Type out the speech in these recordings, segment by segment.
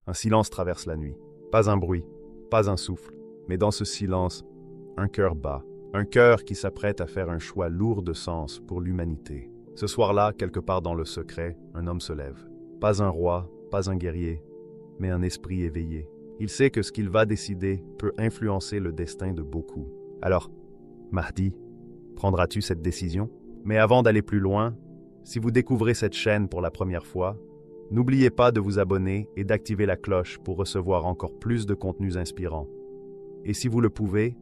Un silence traverse la nuit. Pas un bruit, pas un souffle, mais dans ce silence, un cœur bat. Un cœur qui s'apprête à faire un choix lourd de sens pour l'humanité. Ce soir-là, quelque part dans le secret, un homme se lève. Pas un roi, pas un guerrier, mais un esprit éveillé. Il sait que ce qu'il va décider peut influencer le destin de beaucoup. Alors, Mahdi, prendras-tu cette décision? Mais avant d'aller plus loin, si vous découvrez cette chaîne pour la première fois, n'oubliez pas de vous abonner et d'activer la cloche pour recevoir encore plus de contenus inspirants. Et si vous le pouvez,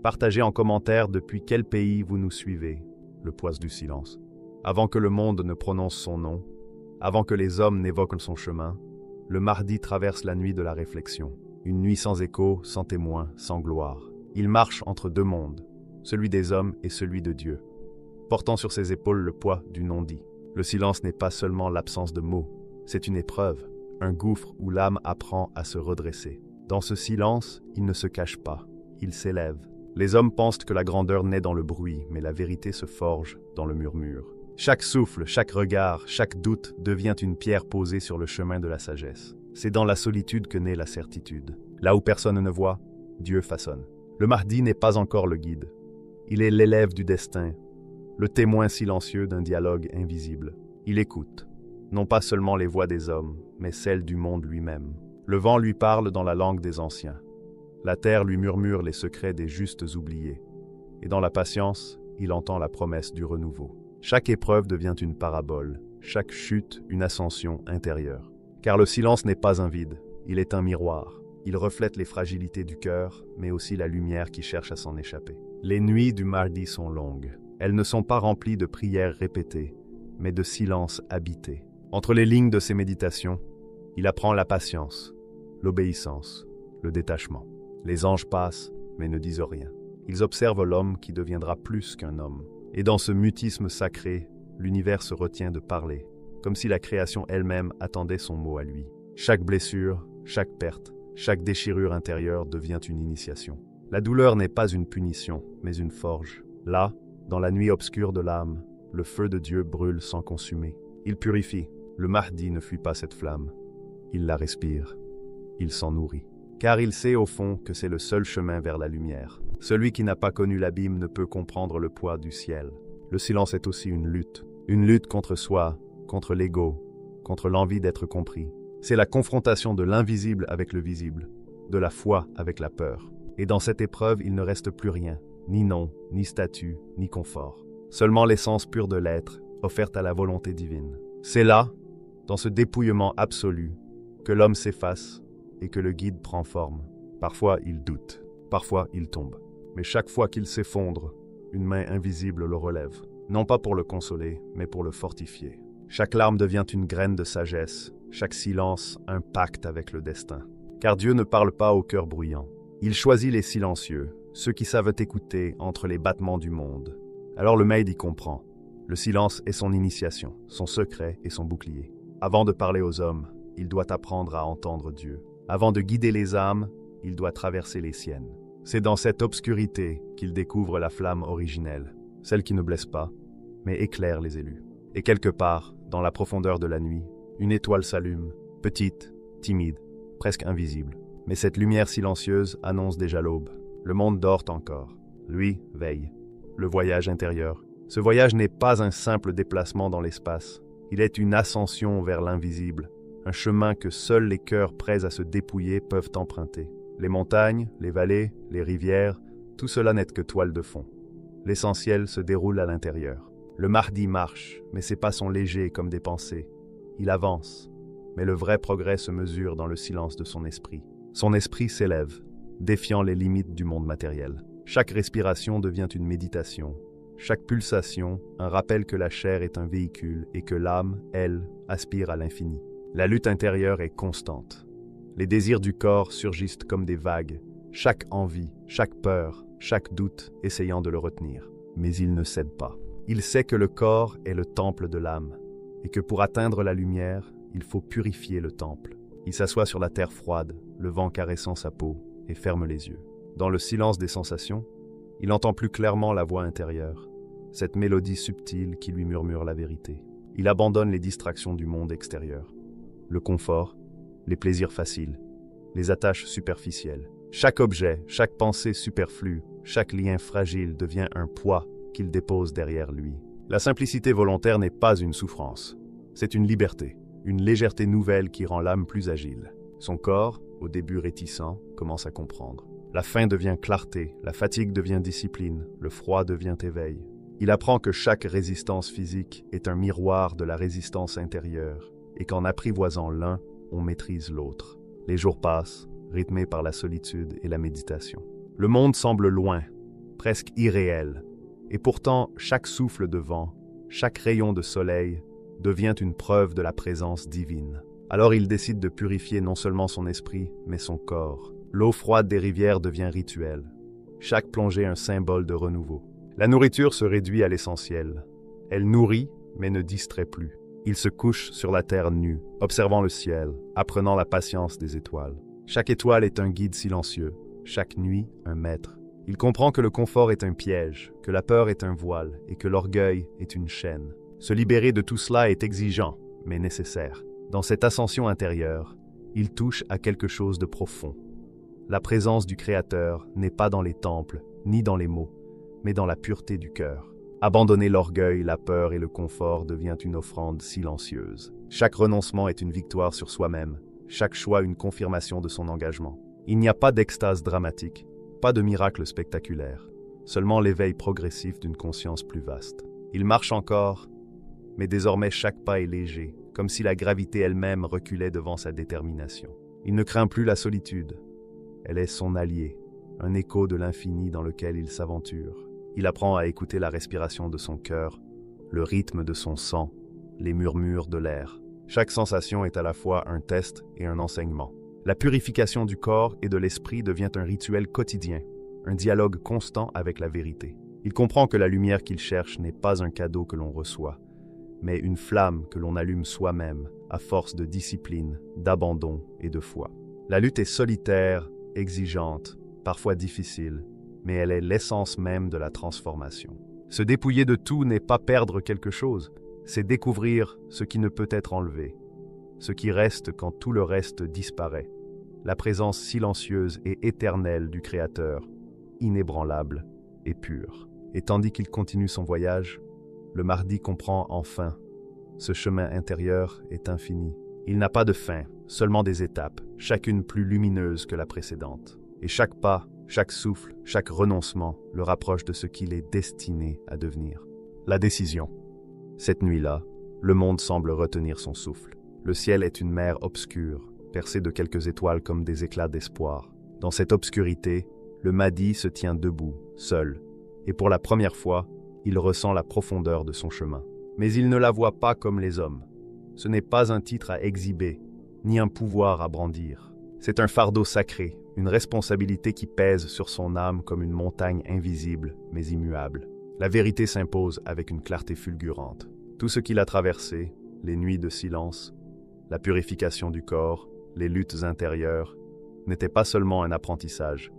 partagez en commentaire depuis quel pays vous nous suivez, le poids du silence. Avant que le monde ne prononce son nom, avant que les hommes n'évoquent son chemin, le Mahdi traverse la nuit de la réflexion. Une nuit sans écho, sans témoin, sans gloire. Il marche entre deux mondes, celui des hommes et celui de Dieu, portant sur ses épaules le poids du non-dit. Le silence n'est pas seulement l'absence de mots, c'est une épreuve, un gouffre où l'âme apprend à se redresser. Dans ce silence, il ne se cache pas, il s'élève. Les hommes pensent que la grandeur naît dans le bruit, mais la vérité se forge dans le murmure. Chaque souffle, chaque regard, chaque doute devient une pierre posée sur le chemin de la sagesse. C'est dans la solitude que naît la certitude. Là où personne ne voit, Dieu façonne. Le Mahdi n'est pas encore le guide. Il est l'élève du destin, le témoin silencieux d'un dialogue invisible. Il écoute, non pas seulement les voix des hommes, mais celles du monde lui-même. Le vent lui parle dans la langue des anciens. La terre lui murmure les secrets des justes oubliés. Et dans la patience, il entend la promesse du renouveau. Chaque épreuve devient une parabole, chaque chute une ascension intérieure. Car le silence n'est pas un vide, il est un miroir. Il reflète les fragilités du cœur, mais aussi la lumière qui cherche à s'en échapper. Les nuits du Mahdi sont longues. Elles ne sont pas remplies de prières répétées, mais de silences habités. Entre les lignes de ses méditations, il apprend la patience, l'obéissance, le détachement. Les anges passent, mais ne disent rien. Ils observent l'homme qui deviendra plus qu'un homme. Et dans ce mutisme sacré, l'univers se retient de parler, comme si la création elle-même attendait son mot à lui. Chaque blessure, chaque perte, chaque déchirure intérieure devient une initiation. La douleur n'est pas une punition, mais une forge. Là, dans la nuit obscure de l'âme, le feu de Dieu brûle sans consumer. Il purifie. Le Mahdi ne fuit pas cette flamme. Il la respire. Il s'en nourrit. Car il sait au fond que c'est le seul chemin vers la lumière. Celui qui n'a pas connu l'abîme ne peut comprendre le poids du ciel. Le silence est aussi une lutte contre soi, contre l'ego, contre l'envie d'être compris. C'est la confrontation de l'invisible avec le visible, de la foi avec la peur. Et dans cette épreuve, il ne reste plus rien, ni nom, ni statut, ni confort. Seulement l'essence pure de l'être, offerte à la volonté divine. C'est là, dans ce dépouillement absolu, que l'homme s'efface et que le guide prend forme. Parfois il doute, parfois il tombe. Mais chaque fois qu'il s'effondre, une main invisible le relève. Non pas pour le consoler, mais pour le fortifier. Chaque larme devient une graine de sagesse, chaque silence un pacte avec le destin. Car Dieu ne parle pas au cœur bruyant. Il choisit les silencieux, ceux qui savent écouter entre les battements du monde. Alors le Mahdi comprend. Le silence est son initiation, son secret et son bouclier. Avant de parler aux hommes, il doit apprendre à entendre Dieu. Avant de guider les âmes, il doit traverser les siennes. C'est dans cette obscurité qu'il découvre la flamme originelle, celle qui ne blesse pas, mais éclaire les élus. Et quelque part, dans la profondeur de la nuit, une étoile s'allume, petite, timide, presque invisible. Mais cette lumière silencieuse annonce déjà l'aube. Le monde dort encore. Lui veille. Le voyage intérieur. Ce voyage n'est pas un simple déplacement dans l'espace. Il est une ascension vers l'invisible, un chemin que seuls les cœurs prêts à se dépouiller peuvent emprunter. Les montagnes, les vallées, les rivières, tout cela n'est que toile de fond. L'essentiel se déroule à l'intérieur. Le Mahdi marche, mais ses pas sont légers comme des pensées. Il avance, mais le vrai progrès se mesure dans le silence de son esprit. Son esprit s'élève, défiant les limites du monde matériel. Chaque respiration devient une méditation. Chaque pulsation, un rappel que la chair est un véhicule et que l'âme, elle, aspire à l'infini. La lutte intérieure est constante. Les désirs du corps surgissent comme des vagues, chaque envie, chaque peur, chaque doute essayant de le retenir. Mais il ne cède pas. Il sait que le corps est le temple de l'âme, et que pour atteindre la lumière, il faut purifier le temple. Il s'assoit sur la terre froide, le vent caressant sa peau, et ferme les yeux. Dans le silence des sensations, il entend plus clairement la voix intérieure, cette mélodie subtile qui lui murmure la vérité. Il abandonne les distractions du monde extérieur, le confort, les plaisirs faciles, les attaches superficielles. Chaque objet, chaque pensée superflue, chaque lien fragile devient un poids qu'il dépose derrière lui. La simplicité volontaire n'est pas une souffrance, c'est une liberté, une légèreté nouvelle qui rend l'âme plus agile. Son corps, au début réticent, commence à comprendre. La faim devient clarté, la fatigue devient discipline, le froid devient éveil. Il apprend que chaque résistance physique est un miroir de la résistance intérieure et qu'en apprivoisant l'un, on maîtrise l'autre. Les jours passent, rythmés par la solitude et la méditation. Le monde semble loin, presque irréel, et pourtant chaque souffle de vent, chaque rayon de soleil devient une preuve de la présence divine. Alors il décide de purifier non seulement son esprit, mais son corps. L'eau froide des rivières devient rituel. Chaque plongée un symbole de renouveau. La nourriture se réduit à l'essentiel. Elle nourrit, mais ne distrait plus. Il se couche sur la terre nue, observant le ciel, apprenant la patience des étoiles. Chaque étoile est un guide silencieux, chaque nuit un maître. Il comprend que le confort est un piège, que la peur est un voile et que l'orgueil est une chaîne. Se libérer de tout cela est exigeant, mais nécessaire. Dans cette ascension intérieure, il touche à quelque chose de profond. La présence du Créateur n'est pas dans les temples, ni dans les mots, mais dans la pureté du cœur. Abandonner l'orgueil, la peur et le confort devient une offrande silencieuse. Chaque renoncement est une victoire sur soi-même, chaque choix une confirmation de son engagement. Il n'y a pas d'extase dramatique, pas de miracle spectaculaire, seulement l'éveil progressif d'une conscience plus vaste. Il marche encore, mais désormais chaque pas est léger, comme si la gravité elle-même reculait devant sa détermination. Il ne craint plus la solitude. Elle est son allié, un écho de l'infini dans lequel il s'aventure. Il apprend à écouter la respiration de son cœur, le rythme de son sang, les murmures de l'air. Chaque sensation est à la fois un test et un enseignement. La purification du corps et de l'esprit devient un rituel quotidien, un dialogue constant avec la vérité. Il comprend que la lumière qu'il cherche n'est pas un cadeau que l'on reçoit, mais une flamme que l'on allume soi-même à force de discipline, d'abandon et de foi. La lutte est solitaire, exigeante, parfois difficile, mais elle est l'essence même de la transformation. Se dépouiller de tout n'est pas perdre quelque chose, c'est découvrir ce qui ne peut être enlevé, ce qui reste quand tout le reste disparaît. La présence silencieuse et éternelle du Créateur, inébranlable et pure. Et tandis qu'il continue son voyage, le mardi comprend enfin, ce chemin intérieur est infini. Il n'a pas de fin, seulement des étapes, chacune plus lumineuse que la précédente. Et chaque pas, chaque souffle, chaque renoncement le rapproche de ce qu'il est destiné à devenir. La décision. Cette nuit-là, le monde semble retenir son souffle. Le ciel est une mer obscure, percée de quelques étoiles comme des éclats d'espoir. Dans cette obscurité, le Mahdi se tient debout, seul, et pour la première fois, il ressent la profondeur de son chemin. Mais il ne la voit pas comme les hommes. Ce n'est pas un titre à exhiber, ni un pouvoir à brandir. C'est un fardeau sacré, une responsabilité qui pèse sur son âme comme une montagne invisible, mais immuable. La vérité s'impose avec une clarté fulgurante. Tout ce qu'il a traversé, les nuits de silence, la purification du corps, les luttes intérieures, n'était pas seulement un apprentissage,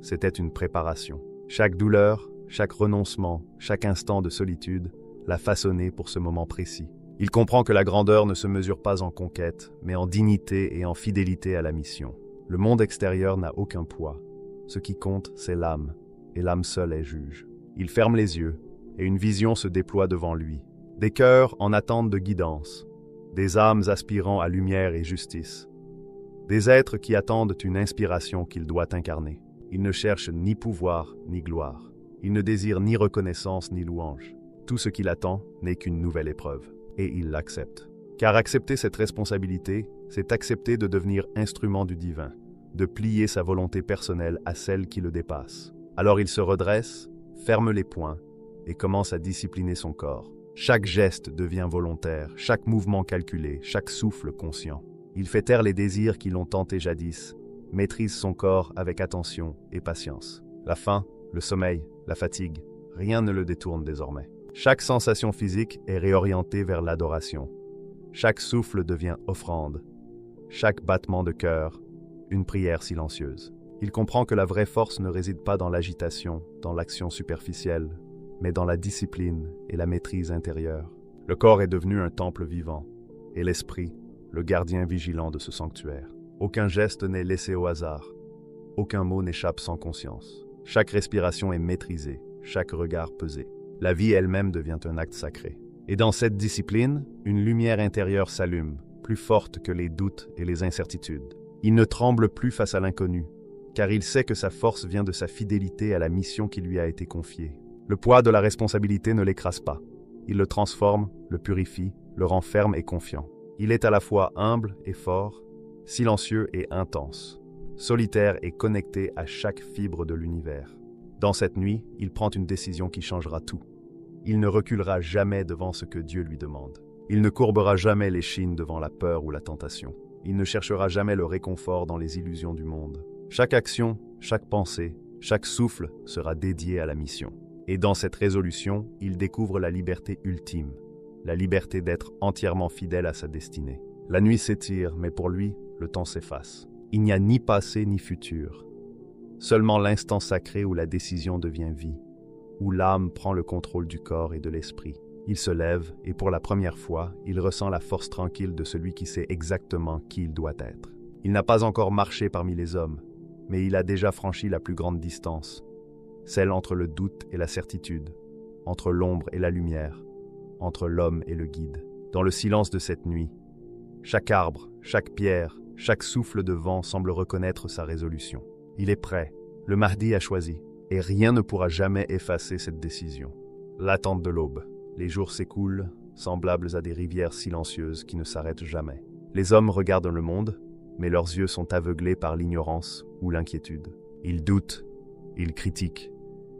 c'était une préparation. Chaque douleur, chaque renoncement, chaque instant de solitude l'a façonné pour ce moment précis. Il comprend que la grandeur ne se mesure pas en conquête, mais en dignité et en fidélité à la mission. Le monde extérieur n'a aucun poids. Ce qui compte, c'est l'âme, et l'âme seule est juge. Il ferme les yeux, et une vision se déploie devant lui. Des cœurs en attente de guidance, des âmes aspirant à lumière et justice, des êtres qui attendent une inspiration qu'il doit incarner. Il ne cherche ni pouvoir ni gloire. Il ne désire ni reconnaissance ni louange. Tout ce qu'il attend n'est qu'une nouvelle épreuve, et il l'accepte. Car accepter cette responsabilité, c'est accepter de devenir instrument du divin, de plier sa volonté personnelle à celle qui le dépasse. Alors il se redresse, ferme les poings, et commence à discipliner son corps. Chaque geste devient volontaire, chaque mouvement calculé, chaque souffle conscient. Il fait taire les désirs qui l'ont tenté jadis, maîtrise son corps avec attention et patience. La faim, le sommeil, la fatigue, rien ne le détourne désormais. Chaque sensation physique est réorientée vers l'adoration. Chaque souffle devient offrande. Chaque battement de cœur, une prière silencieuse. Il comprend que la vraie force ne réside pas dans l'agitation, dans l'action superficielle, mais dans la discipline et la maîtrise intérieure. Le corps est devenu un temple vivant, et l'esprit, le gardien vigilant de ce sanctuaire. Aucun geste n'est laissé au hasard. Aucun mot n'échappe sans conscience. Chaque respiration est maîtrisée, chaque regard pesé. La vie elle-même devient un acte sacré. Et dans cette discipline, une lumière intérieure s'allume, plus forte que les doutes et les incertitudes. Il ne tremble plus face à l'inconnu, car il sait que sa force vient de sa fidélité à la mission qui lui a été confiée. Le poids de la responsabilité ne l'écrase pas. Il le transforme, le purifie, le rend ferme et confiant. Il est à la fois humble et fort, silencieux et intense, solitaire et connecté à chaque fibre de l'univers. Dans cette nuit, il prend une décision qui changera tout. Il ne reculera jamais devant ce que Dieu lui demande. Il ne courbera jamais l'échine devant la peur ou la tentation. Il ne cherchera jamais le réconfort dans les illusions du monde. Chaque action, chaque pensée, chaque souffle sera dédié à la mission. Et dans cette résolution, il découvre la liberté ultime, la liberté d'être entièrement fidèle à sa destinée. La nuit s'étire, mais pour lui, le temps s'efface. Il n'y a ni passé ni futur. Seulement l'instant sacré où la décision devient vie, où l'âme prend le contrôle du corps et de l'esprit. Il se lève et pour la première fois, il ressent la force tranquille de celui qui sait exactement qui il doit être. Il n'a pas encore marché parmi les hommes, mais il a déjà franchi la plus grande distance, celle entre le doute et la certitude, entre l'ombre et la lumière, entre l'homme et le guide. Dans le silence de cette nuit, chaque arbre, chaque pierre, chaque souffle de vent semble reconnaître sa résolution. Il est prêt, le Mahdi a choisi, et rien ne pourra jamais effacer cette décision. L'attente de l'aube. Les jours s'écoulent, semblables à des rivières silencieuses qui ne s'arrêtent jamais. Les hommes regardent le monde, mais leurs yeux sont aveuglés par l'ignorance ou l'inquiétude. Ils doutent, ils critiquent,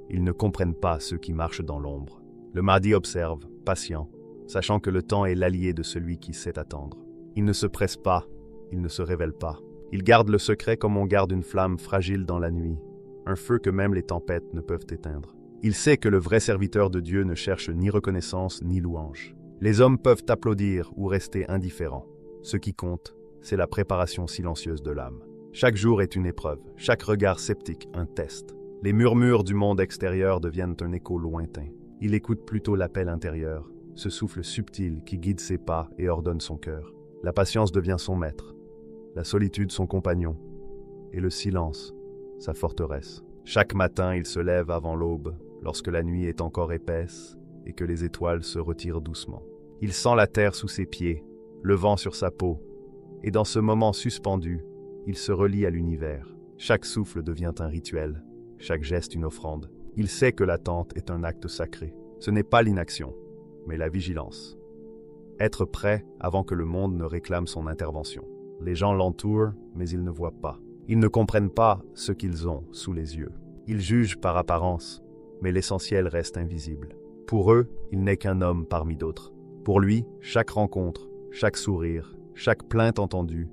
ils ne comprennent pas ceux qui marchent dans l'ombre. Le Mahdi observe, patient, sachant que le temps est l'allié de celui qui sait attendre. Il ne se presse pas, il ne se révèle pas. Il garde le secret comme on garde une flamme fragile dans la nuit, un feu que même les tempêtes ne peuvent éteindre. Il sait que le vrai serviteur de Dieu ne cherche ni reconnaissance ni louange. Les hommes peuvent applaudir ou rester indifférents. Ce qui compte, c'est la préparation silencieuse de l'âme. Chaque jour est une épreuve, chaque regard sceptique un test. Les murmures du monde extérieur deviennent un écho lointain. Il écoute plutôt l'appel intérieur, ce souffle subtil qui guide ses pas et ordonne son cœur. La patience devient son maître, la solitude son compagnon, et le silence sa forteresse. Chaque matin, il se lève avant l'aube, lorsque la nuit est encore épaisse et que les étoiles se retirent doucement. Il sent la terre sous ses pieds, le vent sur sa peau, et dans ce moment suspendu, il se relie à l'univers. Chaque souffle devient un rituel, chaque geste une offrande. Il sait que l'attente est un acte sacré. Ce n'est pas l'inaction, mais la vigilance. Être prêt avant que le monde ne réclame son intervention. Les gens l'entourent, mais ils ne voient pas. Ils ne comprennent pas ce qu'ils ont sous les yeux. Ils jugent par apparence, mais l'essentiel reste invisible. Pour eux, il n'est qu'un homme parmi d'autres. Pour lui, chaque rencontre, chaque sourire, chaque plainte entendue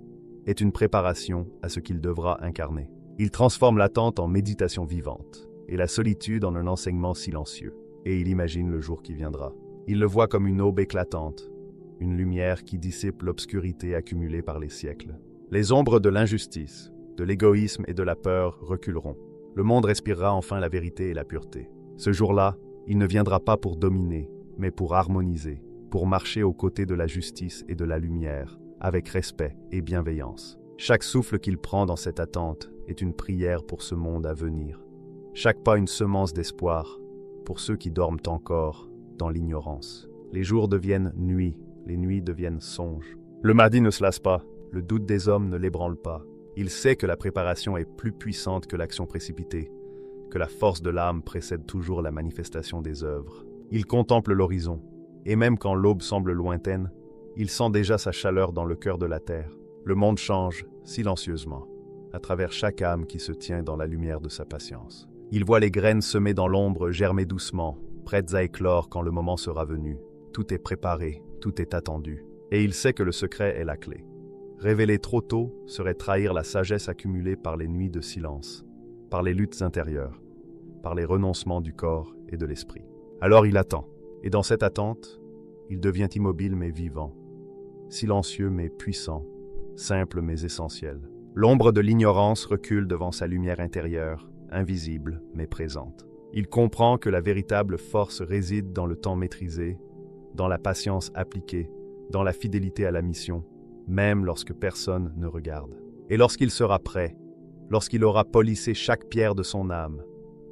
est une préparation à ce qu'il devra incarner. Il transforme l'attente en méditation vivante et la solitude en un enseignement silencieux. Et il imagine le jour qui viendra. Il le voit comme une aube éclatante, une lumière qui dissipe l'obscurité accumulée par les siècles. Les ombres de l'injustice, de l'égoïsme et de la peur reculeront. Le monde respirera enfin la vérité et la pureté. Ce jour-là, il ne viendra pas pour dominer, mais pour harmoniser, pour marcher aux côtés de la justice et de la lumière, avec respect et bienveillance. Chaque souffle qu'il prend dans cette attente est une prière pour ce monde à venir. Chaque pas une semence d'espoir pour ceux qui dorment encore dans l'ignorance. Les jours deviennent nuits, les nuits deviennent songes. Le Mahdi ne se lasse pas, le doute des hommes ne l'ébranle pas. Il sait que la préparation est plus puissante que l'action précipitée, que la force de l'âme précède toujours la manifestation des œuvres. Il contemple l'horizon, et même quand l'aube semble lointaine, il sent déjà sa chaleur dans le cœur de la terre. Le monde change silencieusement, à travers chaque âme qui se tient dans la lumière de sa patience. Il voit les graines semées dans l'ombre germer doucement, prêtes à éclore quand le moment sera venu. Tout est préparé, tout est attendu, et il sait que le secret est la clé. Révéler trop tôt serait trahir la sagesse accumulée par les nuits de silence, par les luttes intérieures, par les renoncements du corps et de l'esprit. Alors il attend, et dans cette attente, il devient immobile mais vivant, silencieux mais puissant, simple mais essentiel. L'ombre de l'ignorance recule devant sa lumière intérieure, invisible mais présente. Il comprend que la véritable force réside dans le temps maîtrisé, dans la patience appliquée, dans la fidélité à la mission, même lorsque personne ne regarde. Et lorsqu'il sera prêt, lorsqu'il aura polissé chaque pierre de son âme,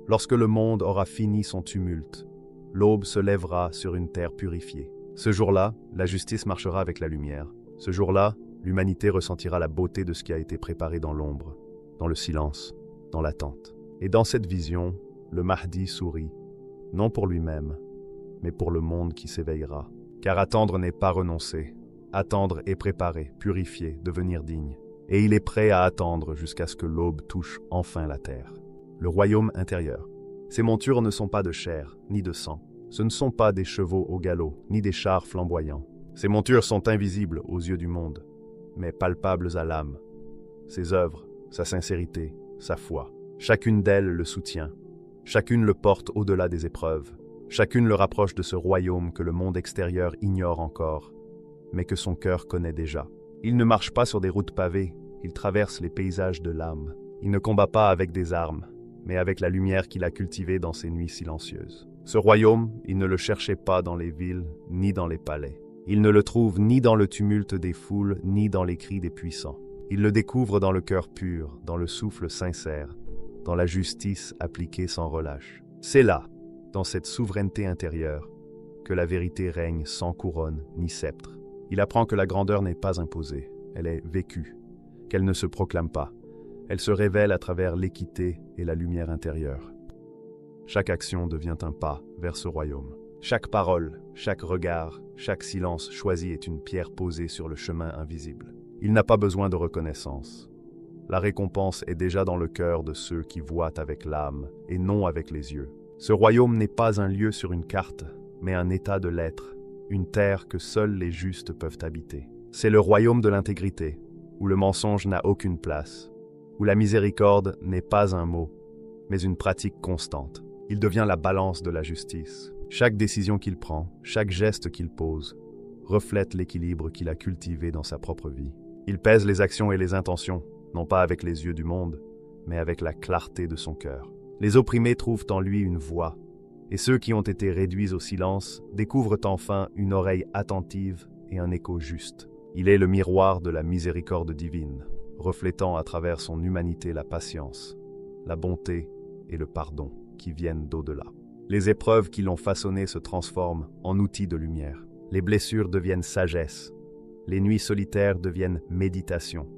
lorsque le monde aura fini son tumulte, l'aube se lèvera sur une terre purifiée. Ce jour-là, la justice marchera avec la lumière. Ce jour-là, l'humanité ressentira la beauté de ce qui a été préparé dans l'ombre, dans le silence, dans l'attente. Et dans cette vision, le Mahdi sourit, non pour lui-même, mais pour le monde qui s'éveillera. Car attendre n'est pas renoncer. Attendre est préparer, purifier, devenir digne. Et il est prêt à attendre jusqu'à ce que l'aube touche enfin la terre. Le royaume intérieur. Ces montures ne sont pas de chair, ni de sang. Ce ne sont pas des chevaux au galop, ni des chars flamboyants. Ces montures sont invisibles aux yeux du monde, mais palpables à l'âme. Ses œuvres, sa sincérité, sa foi. Chacune d'elles le soutient. Chacune le porte au-delà des épreuves. Chacune le rapproche de ce royaume que le monde extérieur ignore encore, mais que son cœur connaît déjà. Il ne marche pas sur des routes pavées, il traverse les paysages de l'âme. Il ne combat pas avec des armes, mais avec la lumière qu'il a cultivée dans ses nuits silencieuses. Ce royaume, il ne le cherchait pas dans les villes, ni dans les palais. Il ne le trouve ni dans le tumulte des foules, ni dans les cris des puissants. Il le découvre dans le cœur pur, dans le souffle sincère, dans la justice appliquée sans relâche. C'est là, dans cette souveraineté intérieure, que la vérité règne sans couronne ni sceptre. Il apprend que la grandeur n'est pas imposée, elle est vécue, qu'elle ne se proclame pas. Elle se révèle à travers l'équité et la lumière intérieure. Chaque action devient un pas vers ce royaume. Chaque parole, chaque regard, chaque silence choisi est une pierre posée sur le chemin invisible. Il n'a pas besoin de reconnaissance. La récompense est déjà dans le cœur de ceux qui voient avec l'âme et non avec les yeux. Ce royaume n'est pas un lieu sur une carte, mais un état de l'être, une terre que seuls les justes peuvent habiter. C'est le royaume de l'intégrité, où le mensonge n'a aucune place, où la miséricorde n'est pas un mot, mais une pratique constante. Il devient la balance de la justice. Chaque décision qu'il prend, chaque geste qu'il pose, reflète l'équilibre qu'il a cultivé dans sa propre vie. Il pèse les actions et les intentions, non pas avec les yeux du monde, mais avec la clarté de son cœur. Les opprimés trouvent en lui une voix, et ceux qui ont été réduits au silence découvrent enfin une oreille attentive et un écho juste. Il est le miroir de la miséricorde divine, reflétant à travers son humanité la patience, la bonté et le pardon qui viennent d'au-delà. Les épreuves qui l'ont façonné se transforment en outils de lumière. Les blessures deviennent sagesse. Les nuits solitaires deviennent méditation.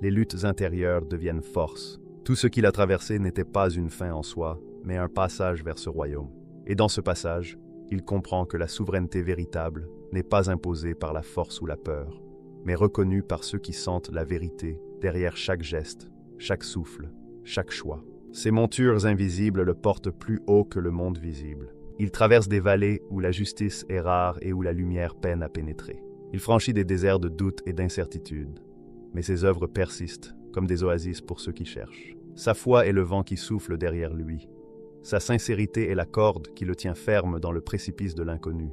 Les luttes intérieures deviennent force. Tout ce qu'il a traversé n'était pas une fin en soi, mais un passage vers ce royaume. Et dans ce passage, il comprend que la souveraineté véritable n'est pas imposée par la force ou la peur, mais reconnue par ceux qui sentent la vérité derrière chaque geste, chaque souffle, chaque choix. Ces montures invisibles le portent plus haut que le monde visible. Il traverse des vallées où la justice est rare et où la lumière peine à pénétrer. Il franchit des déserts de doute et d'incertitude, mais ses œuvres persistent, comme des oasis pour ceux qui cherchent. Sa foi est le vent qui souffle derrière lui. Sa sincérité est la corde qui le tient ferme dans le précipice de l'inconnu.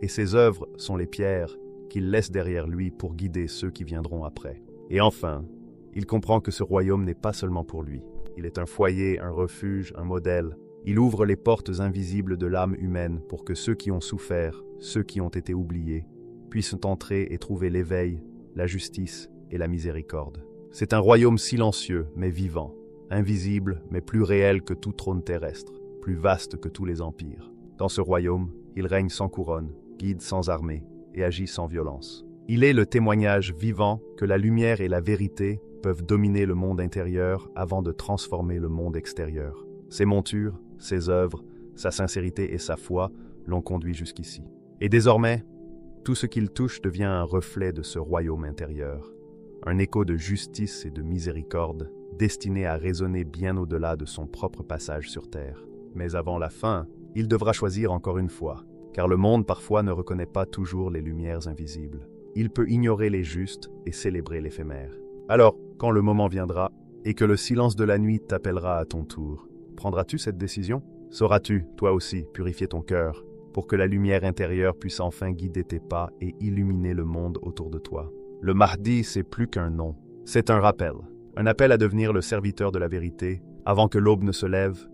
Et ses œuvres sont les pierres qu'il laisse derrière lui pour guider ceux qui viendront après. Et enfin, il comprend que ce royaume n'est pas seulement pour lui. Il est un foyer, un refuge, un modèle. Il ouvre les portes invisibles de l'âme humaine pour que ceux qui ont souffert, ceux qui ont été oubliés, puissent entrer et trouver l'éveil, la justice et la miséricorde. C'est un royaume silencieux mais vivant, invisible mais plus réel que tout trône terrestre, plus vaste que tous les empires. Dans ce royaume, il règne sans couronne, guide sans armée et agit sans violence. Il est le témoignage vivant que la lumière et la vérité peuvent dominer le monde intérieur avant de transformer le monde extérieur. Ses montures, ses œuvres, sa sincérité et sa foi l'ont conduit jusqu'ici. Et désormais, tout ce qu'il touche devient un reflet de ce royaume intérieur, un écho de justice et de miséricorde, destiné à résonner bien au-delà de son propre passage sur terre. Mais avant la fin, il devra choisir encore une fois, car le monde parfois ne reconnaît pas toujours les lumières invisibles. Il peut ignorer les justes et célébrer l'éphémère. Alors, quand le moment viendra, et que le silence de la nuit t'appellera à ton tour, prendras-tu cette décision? Sauras-tu, toi aussi, purifier ton cœur, pour que la lumière intérieure puisse enfin guider tes pas et illuminer le monde autour de toi? Le Mahdi, c'est plus qu'un nom, c'est un rappel. Un appel à devenir le serviteur de la vérité, avant que l'aube ne se lève